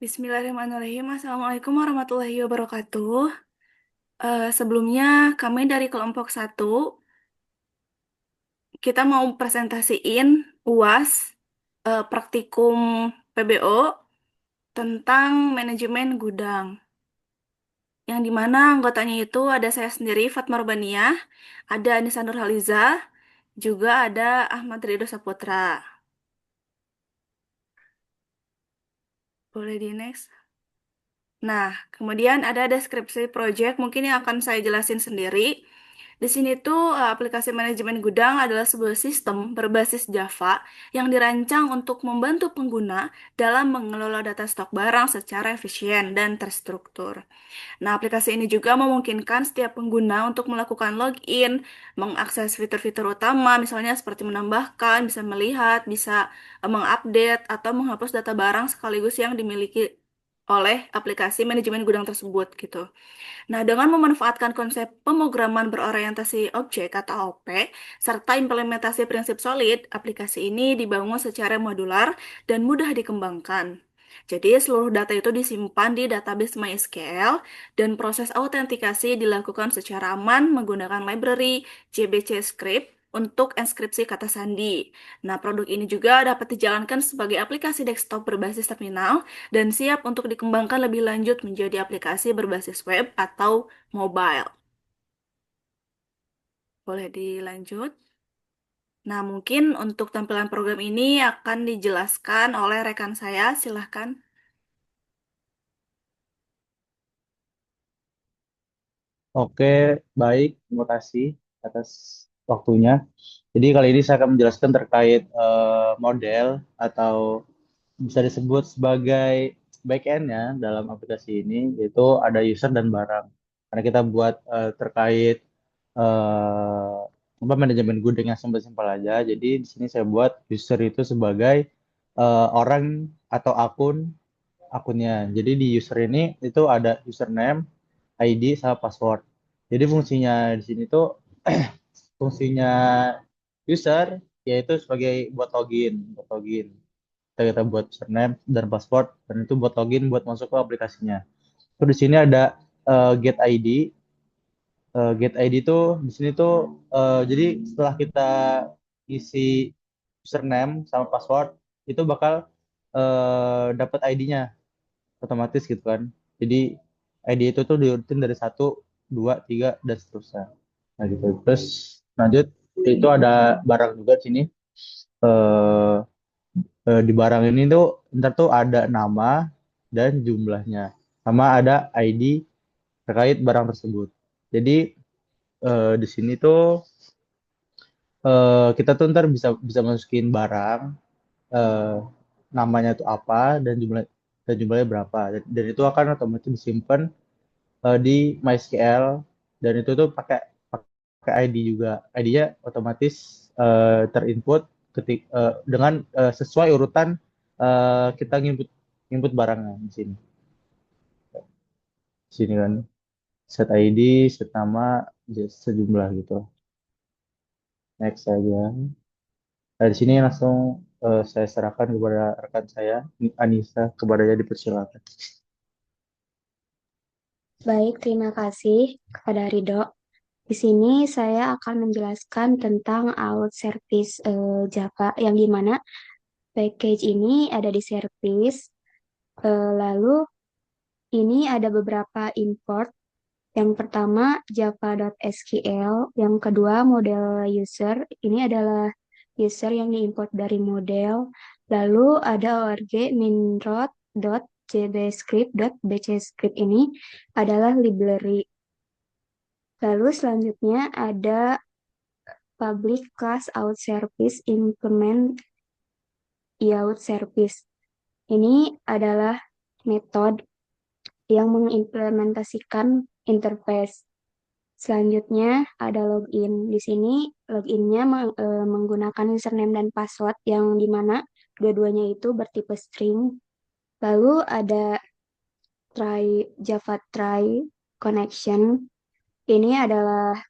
Bismillahirrahmanirrahim. Assalamualaikum warahmatullahi wabarakatuh. Sebelumnya kami dari kelompok satu, kita mau presentasiin UAS praktikum PBO tentang manajemen gudang. Yang dimana anggotanya itu ada saya sendiri, Fatma Rubaniah, ada Anissa Nurhaliza, juga ada Ahmad Ridho Saputra. Boleh di next. Nah, kemudian ada deskripsi project mungkin yang akan saya jelasin sendiri. Di sini tuh aplikasi manajemen gudang adalah sebuah sistem berbasis Java yang dirancang untuk membantu pengguna dalam mengelola data stok barang secara efisien dan terstruktur. Nah, aplikasi ini juga memungkinkan setiap pengguna untuk melakukan login, mengakses fitur-fitur utama, misalnya seperti menambahkan, bisa melihat, bisa mengupdate, atau menghapus data barang sekaligus yang dimiliki oleh aplikasi manajemen gudang tersebut gitu. Nah, dengan memanfaatkan konsep pemrograman berorientasi objek atau OP, serta implementasi prinsip solid, aplikasi ini dibangun secara modular dan mudah dikembangkan. Jadi, seluruh data itu disimpan di database MySQL dan proses autentikasi dilakukan secara aman menggunakan library JBC Script untuk enskripsi kata sandi. Nah, produk ini juga dapat dijalankan sebagai aplikasi desktop berbasis terminal dan siap untuk dikembangkan lebih lanjut menjadi aplikasi berbasis web atau mobile. Boleh dilanjut? Nah, mungkin untuk tampilan program ini akan dijelaskan oleh rekan saya. Silahkan. Oke, baik. Terima kasih atas waktunya. Jadi kali ini saya akan menjelaskan terkait model atau bisa disebut sebagai backend-nya dalam aplikasi ini, yaitu ada user dan barang. Karena kita buat terkait manajemen gudang yang simpel-simpel aja. Jadi di sini saya buat user itu sebagai orang atau akunnya. Jadi di user ini itu ada username, ID, sama password. Jadi fungsinya di sini tuh fungsinya user yaitu sebagai buat login. Kita buat username dan password dan itu buat login buat masuk ke aplikasinya. Terus di sini ada get ID. Get ID tuh di sini tuh jadi setelah kita isi username sama password itu bakal dapat ID-nya otomatis gitu kan. Jadi ID itu tuh diurutin dari satu, dua, tiga, dan seterusnya. Nah gitu. Terus lanjut itu ada barang juga di sini. Eh, di barang ini tuh ntar tuh ada nama dan jumlahnya, sama ada ID terkait barang tersebut. Jadi di sini tuh kita tuh ntar bisa bisa masukin barang, eh, namanya tuh apa dan jumlahnya berapa. Dan itu akan otomatis disimpan di MySQL dan itu tuh pakai pakai ID juga. ID-nya otomatis terinput dengan sesuai urutan kita nginput input barangnya di sini. Di sini kan set ID, set nama, sejumlah gitu. Next saja. Nah, di sini langsung saya serahkan kepada rekan saya, Anissa, kepadanya dipersilakan. Baik, terima kasih kepada Ridho. Di sini saya akan menjelaskan tentang out service Java yang dimana package ini ada di service. Lalu ini ada beberapa import. Yang pertama java.sql, yang kedua model user. Ini adalah user yang diimport dari model. Lalu ada org minrod.jbscript.bcscript ini adalah library. Lalu selanjutnya ada public class out service implement out service. Ini adalah metode yang mengimplementasikan interface. Selanjutnya ada login. Di sini loginnya menggunakan username dan password yang dimana dua-duanya itu bertipe string. Lalu ada Java try connection. Ini adalah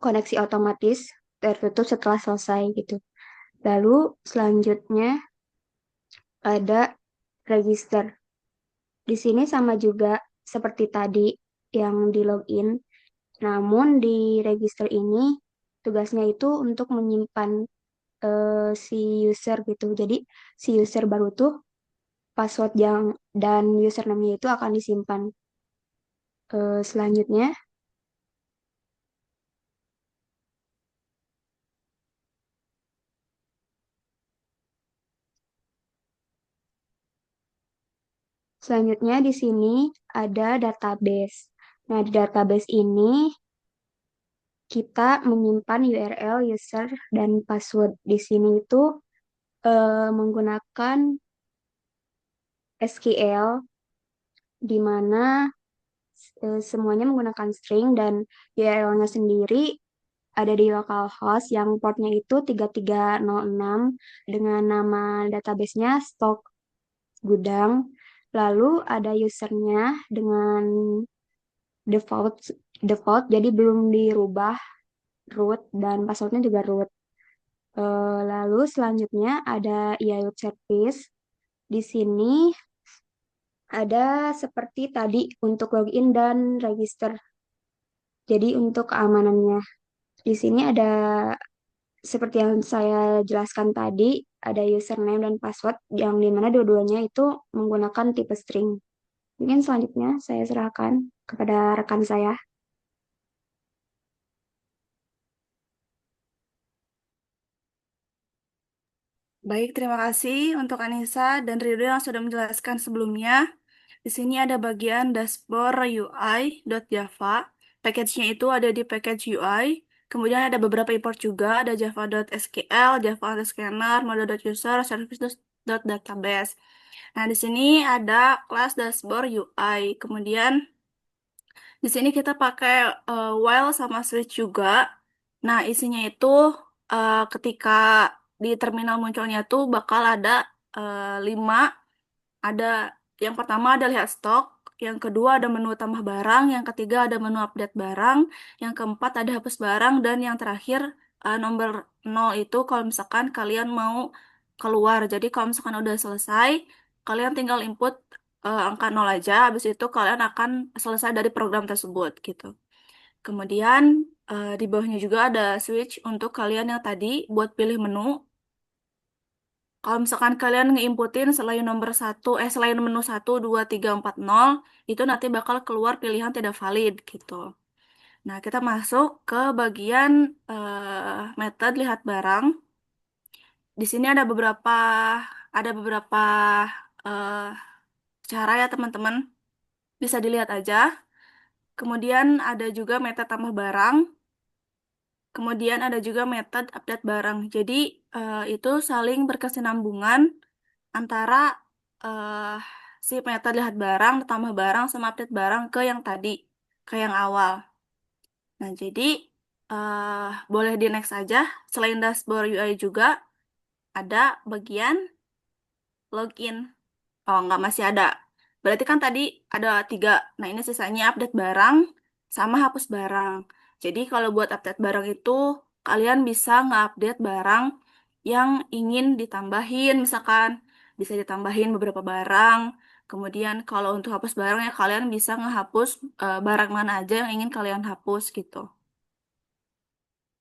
koneksi otomatis tertutup setelah selesai gitu. Lalu selanjutnya ada register. Di sini sama juga seperti tadi yang di login, namun di register ini tugasnya itu untuk menyimpan si user gitu. Jadi si user baru tuh password yang dan username-nya itu akan disimpan. Selanjutnya, selanjutnya di sini ada database. Nah, di database ini kita menyimpan URL, user, dan password. Di sini itu menggunakan SQL, di mana semuanya menggunakan string dan URL-nya sendiri ada di localhost yang portnya itu 3306 dengan nama databasenya stok gudang. Lalu ada usernya dengan default default jadi belum dirubah root dan passwordnya juga root. Lalu selanjutnya ada IAOT service. Di sini ada seperti tadi untuk login dan register. Jadi untuk keamanannya di sini ada seperti yang saya jelaskan tadi, ada username dan password yang dimana dua-duanya itu menggunakan tipe string. Mungkin selanjutnya saya serahkan kepada rekan saya. Baik, terima kasih untuk Anissa dan Ridho yang sudah menjelaskan sebelumnya. Di sini ada bagian dashboard UI.java. Package-nya itu ada di package UI. Kemudian ada beberapa import juga, ada java.sql, java.scanner, model.user, service.database. Nah, di sini ada kelas dashboard UI. Kemudian di sini kita pakai while sama switch juga. Nah, isinya itu ketika di terminal munculnya tuh bakal ada 5. Ada yang pertama ada lihat stok, yang kedua ada menu tambah barang, yang ketiga ada menu update barang, yang keempat ada hapus barang, dan yang terakhir nomor 0 itu kalau misalkan kalian mau keluar. Jadi kalau misalkan udah selesai, kalian tinggal input angka 0 aja, habis itu kalian akan selesai dari program tersebut gitu. Kemudian di bawahnya juga ada switch untuk kalian yang tadi buat pilih menu. Kalau misalkan kalian ngeinputin selain nomor satu, selain menu 1, 2, 3, 4, 0, itu nanti bakal keluar pilihan tidak valid gitu. Nah, kita masuk ke bagian method lihat barang. Di sini ada beberapa eh, cara ya teman-teman. Bisa dilihat aja. Kemudian ada juga metode tambah barang. Kemudian ada juga metode update barang. Jadi itu saling berkesinambungan antara eh, si metode lihat barang, tambah barang, sama update barang ke yang tadi, ke yang awal. Nah, jadi boleh di next aja. Selain dashboard UI juga ada bagian login. Oh, nggak masih ada. Berarti kan tadi ada 3. Nah, ini sisanya update barang sama hapus barang. Jadi kalau buat update barang itu, kalian bisa nge-update barang yang ingin ditambahin, misalkan bisa ditambahin beberapa barang. Kemudian kalau untuk hapus barang ya kalian bisa ngehapus barang mana aja yang ingin kalian hapus gitu.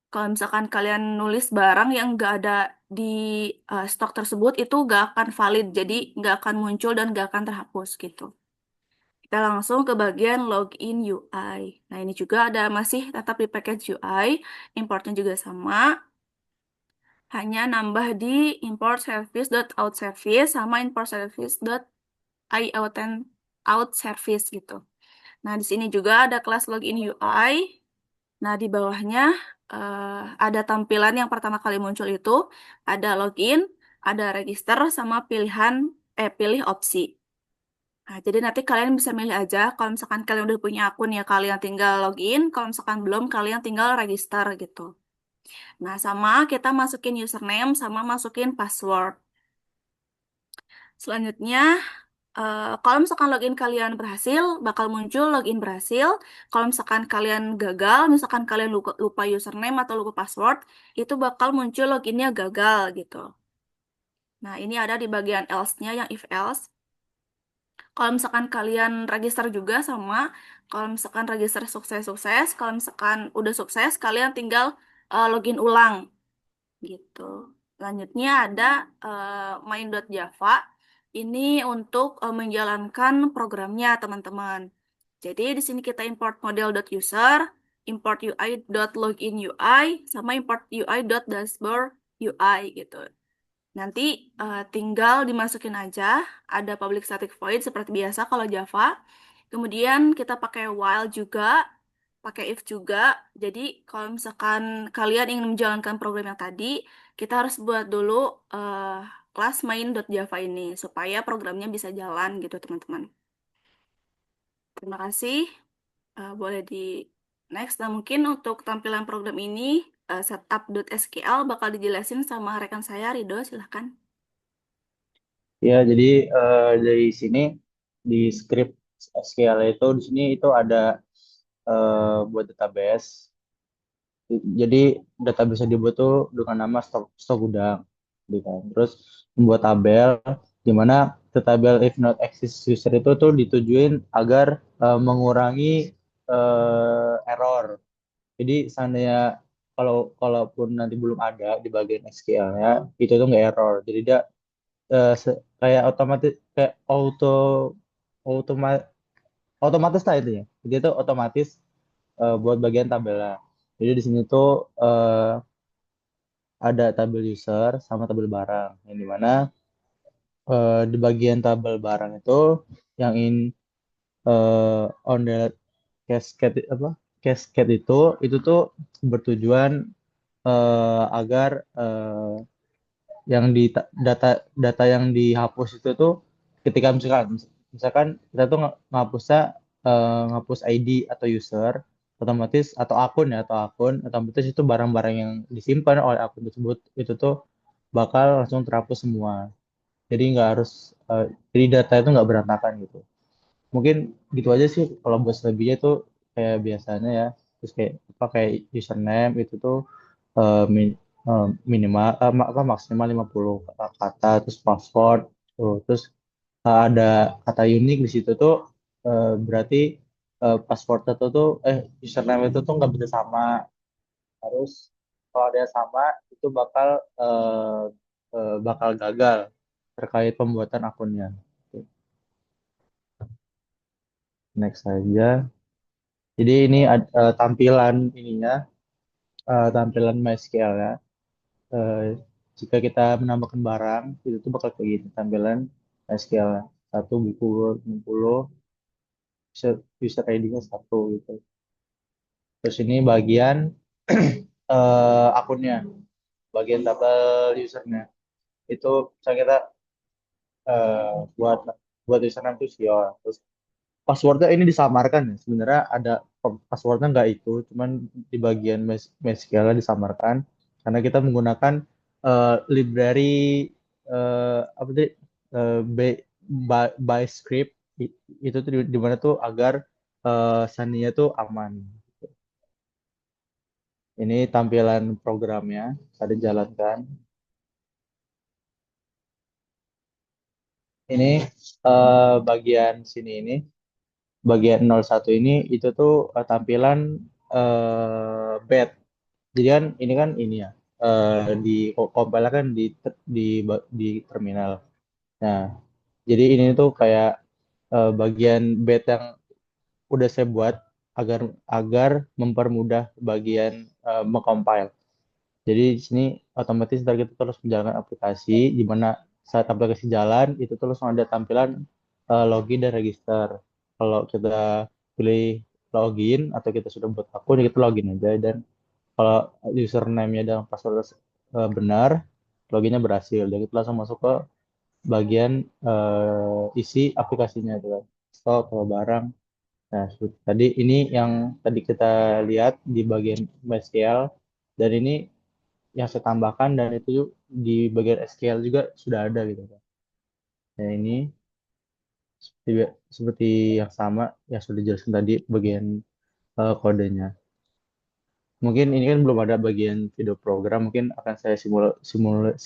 Kalau misalkan kalian nulis barang yang nggak ada di stok tersebut, itu nggak akan valid, jadi nggak akan muncul dan nggak akan terhapus gitu. Kita langsung ke bagian login UI. Nah, ini juga ada masih tetap di package UI, importnya juga sama, hanya nambah di import service.out service sama import service.iout service gitu. Nah, di sini juga ada kelas login UI. Nah, di bawahnya ada tampilan yang pertama kali muncul itu ada login, ada register sama pilih opsi. Nah, jadi nanti kalian bisa milih aja. Kalau misalkan kalian udah punya akun ya kalian tinggal login. Kalau misalkan belum kalian tinggal register gitu. Nah, sama kita masukin username sama masukin password. Selanjutnya, kalau misalkan login kalian berhasil, bakal muncul login berhasil. Kalau misalkan kalian gagal, misalkan kalian lupa username atau lupa password, itu bakal muncul loginnya gagal gitu. Nah, ini ada di bagian else-nya yang if else. Kalau misalkan kalian register juga sama, kalau misalkan register sukses-sukses, kalau misalkan udah sukses, kalian tinggal login ulang gitu. Selanjutnya ada main.java. Ini untuk menjalankan programnya, teman-teman. Jadi di sini kita import model.user, import UI.login UI, sama import UI.dashboard UI gitu. Nanti tinggal dimasukin aja, ada public static void seperti biasa kalau Java. Kemudian kita pakai while juga, pakai if juga. Jadi kalau misalkan kalian ingin menjalankan program yang tadi, kita harus buat dulu eh, kelas main.java ini supaya programnya bisa jalan gitu teman-teman. Terima kasih. Boleh di next. Nah mungkin untuk tampilan program ini setup.sql bakal dijelasin sama rekan saya Rido, silahkan. Ya, jadi dari sini di script SQL itu di sini itu ada buat database. Jadi database yang dibuat tuh dengan nama stok gudang, gitu kan. Terus membuat tabel di mana the tabel if not exist user itu tuh ditujuin agar mengurangi error. Jadi seandainya kalaupun nanti belum ada di bagian SQL-nya, itu tuh nggak error. Jadi dia kayak otomatis kayak automa- otomatis lah itu ya. Jadi itu otomatis buat bagian tabelnya. Jadi di sini tuh ada tabel user sama tabel barang yang dimana di bagian tabel barang itu yang on the cascade apa cascade itu tuh bertujuan agar yang di data data yang dihapus itu tuh ketika misalkan kita tuh ngapusnya ngapus ID atau user otomatis atau akun otomatis itu barang-barang yang disimpan oleh akun tersebut itu tuh bakal langsung terhapus semua. Jadi nggak harus jadi data itu nggak berantakan gitu. Mungkin gitu aja sih kalau buat selebihnya tuh kayak biasanya ya. Terus kayak pakai username itu tuh eh, mi- minimal maksimal 50 kata terus password tuh. Terus ada kata unik di situ tuh berarti password itu tuh username itu tuh nggak bisa sama. Harus kalau ada yang sama itu bakal gagal terkait pembuatan akunnya. Next saja. Jadi ini tampilan ininya, tampilan MySQL ya. Eh, Jika kita menambahkan barang, itu tuh bakal kayak gini tampilan MySQL. Satu buku 60, user ID-nya satu gitu. Terus ini bagian akunnya, bagian tabel usernya. Itu misalnya kita eh, buat buat username itu Sion. Terus passwordnya ini disamarkan ya. Sebenarnya ada passwordnya nggak itu, cuman di bagian MySQL disamarkan karena kita menggunakan library apa tadi by script itu tuh di mana tuh agar saninya tuh aman. Ini tampilan programnya ada jalankan. Ini bagian sini ini bagian 01 ini itu tuh tampilan bed. Jadi kan ini kan ini ya di compile kan di terminal. Nah, jadi ini tuh kayak bagian bed yang udah saya buat agar agar mempermudah bagian mengcompile. Jadi di sini otomatis ntar kita terus menjalankan aplikasi di mana saat aplikasi jalan itu terus ada tampilan login dan register. Kalau kita pilih login atau kita sudah buat akun, kita login aja dan kalau username-nya dan password benar, loginnya berhasil. Dan kita langsung masuk ke bagian isi aplikasinya itu kan. Stok atau barang. Nah, seperti tadi ini yang tadi kita lihat di bagian MySQL dan ini yang saya tambahkan dan itu di bagian SQL juga sudah ada gitu kan. Nah, ini seperti yang sama yang sudah dijelaskan tadi bagian kodenya. Mungkin ini kan belum ada bagian video program, mungkin akan saya simulasikan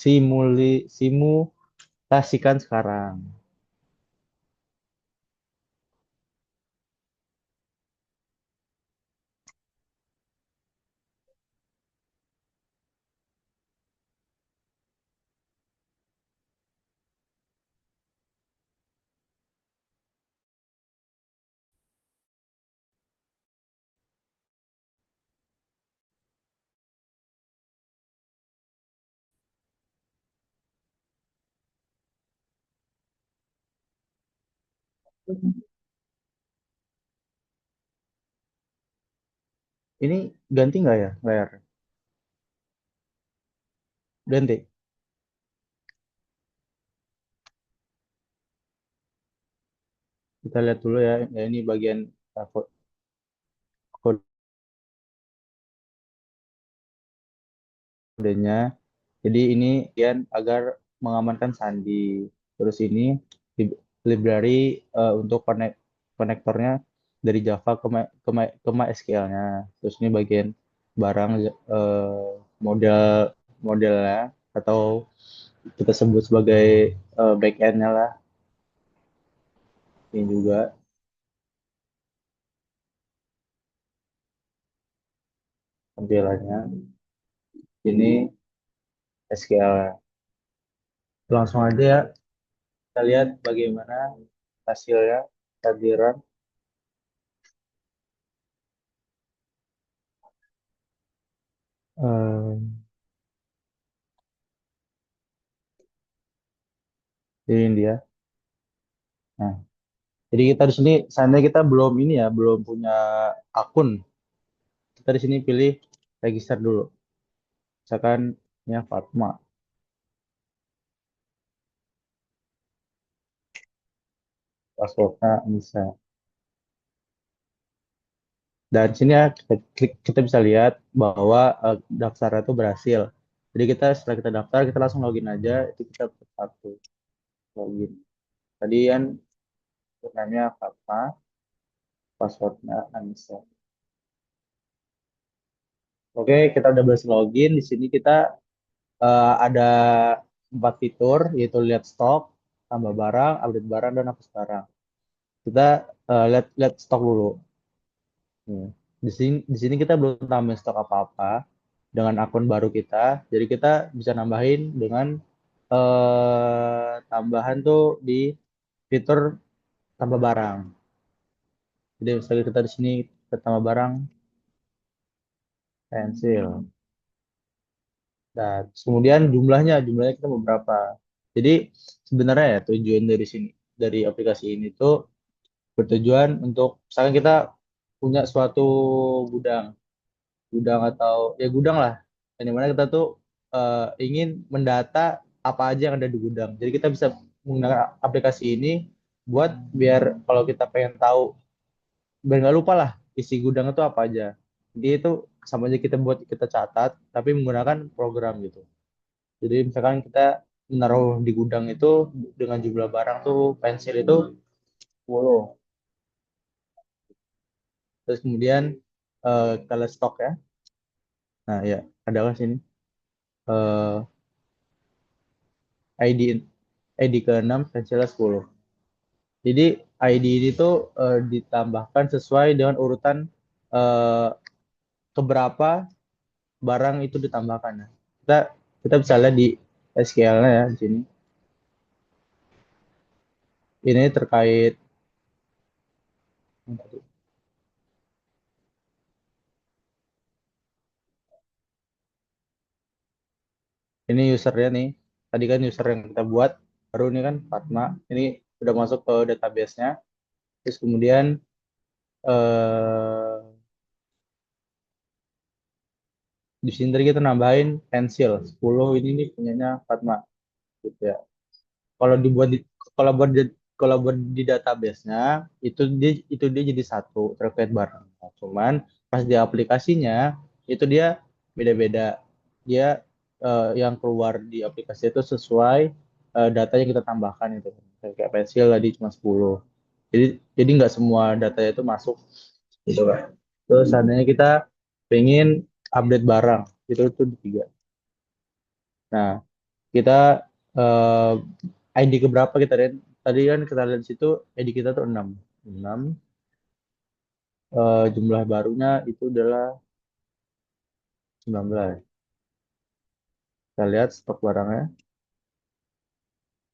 sekarang. Ini ganti nggak ya layar? Ganti. Kita lihat dulu ya. Ya ini bagian kodenya. Jadi ini bagian agar mengamankan sandi. Terus ini library untuk konektornya dari Java ke MySQL-nya. Terus ini bagian barang model modelnya atau kita sebut sebagai backend-nya lah. Ini juga tampilannya. Ini SQL. Langsung aja ya, kita lihat bagaimana hasilnya kehadiran. eh, ini dia. Nah, jadi kita di sini seandainya kita belum ini ya, belum punya akun, kita di sini pilih register dulu. Misalkan ya Fatma, passwordnya bisa. Dan di sini ya kita bisa lihat bahwa daftar itu berhasil. Jadi kita setelah kita daftar, kita langsung login aja. Itu kita satu login. Tadi kan namanya Fatma, passwordnya Anissa. Oke, kita udah berhasil login. Di sini kita ada 4 fitur, yaitu lihat stok, tambah barang, update barang, dan hapus barang. Kita lihat lihat stok dulu. Hmm. Di sini kita belum tambah stok apa-apa dengan akun baru kita. Jadi kita bisa nambahin dengan tambahan tuh di fitur tambah barang. Jadi misalnya kita di sini kita tambah barang pensil. Nah, terus kemudian jumlahnya kita mau berapa. Jadi sebenarnya ya tujuan dari sini dari aplikasi ini tuh bertujuan untuk misalkan kita punya suatu gudang, gudang atau ya gudang lah, yang dimana kita tuh ingin mendata apa aja yang ada di gudang. Jadi kita bisa menggunakan aplikasi ini buat biar kalau kita pengen tahu biar nggak lupa lah isi gudang itu apa aja. Jadi itu sama aja kita buat kita catat tapi menggunakan program gitu. Jadi misalkan kita menaruh di gudang itu dengan jumlah barang tuh pensil itu 10. Terus kemudian kita lihat stok ya. Nah ya, ada kan sini eh ID ID ke-6 pensilnya 10. Jadi ID ini tuh ditambahkan sesuai dengan urutan eh, keberapa barang itu ditambahkan. Nah, kita kita bisa lihat di SQL-nya ya di sini. Ini terkait ini usernya nih. Tadi kan user yang kita buat baru ini kan Fatma. Ini udah masuk ke database-nya. Terus kemudian eh di sini tadi kita nambahin pensil 10 ini nih punyanya Fatma gitu ya. Kalau dibuat di kalau buat di, kalau buat di database-nya itu dia jadi satu terkait barang. Nah, cuman pas di aplikasinya itu dia beda-beda. Dia yang keluar di aplikasi itu sesuai data yang kita tambahkan itu. Kayak pensil tadi cuma 10. Jadi nggak semua datanya itu masuk gitu kan. Terus seandainya kita pengen update barang itu di 3. Nah, kita eh, ID keberapa kita lihat tadi kan kita lihat di situ ID kita tuh 6 6 jumlah barunya itu adalah 19. Kita lihat stok barangnya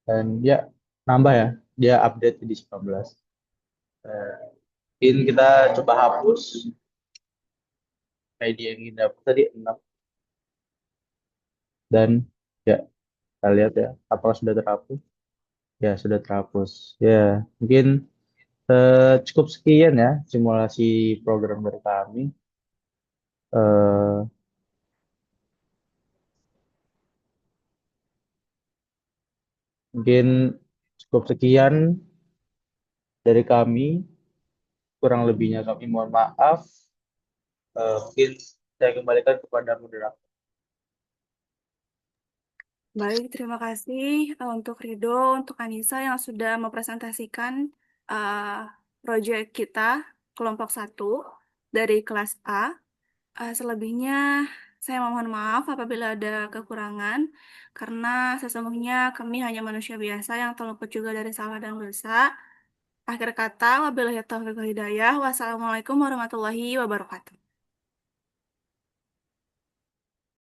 dan dia nambah ya, dia update di 19. Mungkin kita coba hapus ID yang kita dapat tadi 6 dan ya kita lihat ya apakah sudah terhapus. Ya sudah terhapus ya. Mungkin Cukup sekian ya simulasi program dari kami. Eh, Mungkin cukup sekian dari kami. Kurang lebihnya kami mohon maaf. Mungkin saya kembalikan kepada moderator. Baik, terima kasih untuk Rido, untuk Anissa yang sudah mempresentasikan uh, proyek kita kelompok satu dari kelas A. Selebihnya saya mohon maaf apabila ada kekurangan karena sesungguhnya kami hanya manusia biasa yang terluput juga dari salah dan dosa. Akhir kata, wabillahi taufiq wal hidayah. Wassalamualaikum warahmatullahi wabarakatuh.